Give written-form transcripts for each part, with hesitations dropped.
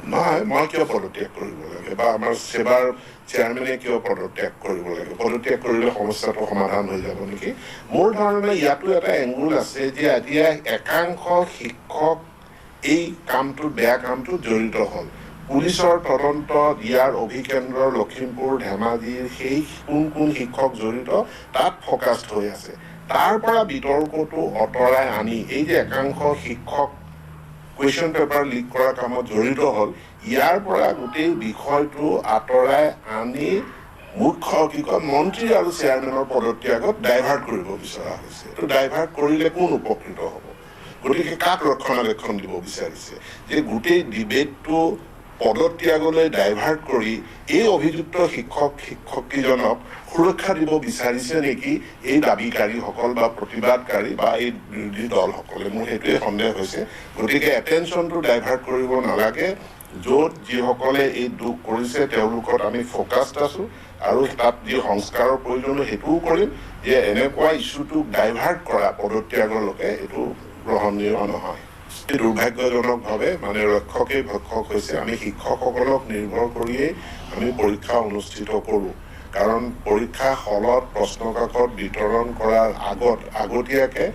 নহয় মই কিয় পদত্যাগ কৰিব লাগে বা আমাৰ সেৱাৰ চেয়াৰমেনে কিয় পদত্যাগ কৰিব লাগে পদত্যাগ কৰিলে সমস্যাটো সমাধান হৈ যাব নেকি মোৰ ধাৰণা ইয়াতো এটা এংগুল আছে যে এতিয়া একাংশ শিক্ষক এই কামটোত বেয়া কামটোত জড়িত হ'ল পুলিচৰ তদন্ত ইয়াৰ অভিকেন্দ্ৰৰ লখিমপুৰ ধেমাজিৰ সেই কোন শিক্ষক জড়িত তাত ফ'কাছড হৈ আছে তাৰ পৰা বিতৰ্কটো আঁতৰাই আনি এই যে একাংশ শিক্ষক কুৱেশ্যন পেপাৰ লিক কৰা কামত জড়িত হ'ল ইয়াৰ পৰা গোটেই বিষয়টো আঁতৰাই আনি মুখ্য কি কয় মন্ত্ৰী আৰু চেয়াৰমেনৰ পদত্যাগত ডাইভাৰ্ট কৰিব বিচৰা হৈছে এইটো ডাইভাৰ্ট কৰিলে কোন উপকৃত হ'ব গতিকে কাক ৰক্ষণাবেক্ষণ দিব বিচাৰিছে যে গোটেই ডিবেটটো পদত্যাগলৈ ডাইভাৰ্ট কৰি এই অভিযুক্ত শিক্ষককেইজনক সুৰক্ষা দিব বিচাৰিছে নেকি এই দাবীকাৰীসকল বা প্ৰতিবাদকাৰী বা এই বিৰোধী দলসকলে মোৰ সেইটোৱে সন্দেহ হৈছে গতিকে এটেনশ্যনটো ডাইভাৰ্ট কৰিব নালাগে য'ত যিসকলে এই দুখ কৰিছে তেওঁলোকত আমি ফ'কাছড আছোঁ আৰু তাত যি সংস্কাৰৰ প্ৰয়োজন সেইটোও কৰিম যে এনেকুৱা ইছ্যুটোক ডাইভাৰ্ট কৰা পদত্যাগলৈকে এইটো গ্ৰহণীয় নহয় দুৰ্ভাগ্যজনকভাৱে মানে ৰক্ষকেই ভক্ষক হৈছে আমি শিক্ষকসকলক নিৰ্ভৰ কৰিয়েই আমি পৰীক্ষা অনুষ্ঠিত কৰোঁ কাৰণ পৰীক্ষা হলত প্ৰশ্নকাকত বিতৰণ কৰাৰ আগতীয়াকৈ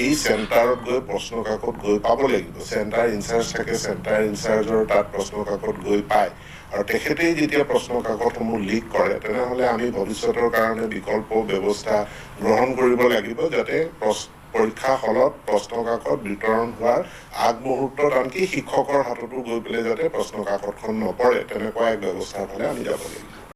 এই চেণ্টাৰত গৈ প্ৰশ্নকাকত গৈ পাব লাগিব চেণ্টাৰ ইনচাৰ্জ থাকে চেণ্টাৰ ইনচাৰ্জৰ তাত প্ৰশ্নকাকত গৈ পায় আৰু তেখেতেই যেতিয়া প্ৰশ্নকাকতসমূহ লিক কৰে তেনেহ'লে আমি ভৱিষ্যতৰ কাৰণে বিকল্প ব্যৱস্থা গ্ৰহণ কৰিব লাগিব যাতে পৰীক্ষা হলত প্ৰশ্নকাকত বিতৰণ হোৱাৰ আগমুহূৰ্তত আনকি শিক্ষকৰ হাততো গৈ পেলাই যাতে প্ৰশ্নকাকতখন নপৰে তেনেকুৱা এক ব্যৱস্থাৰ ফালে আমি যাব লাগিব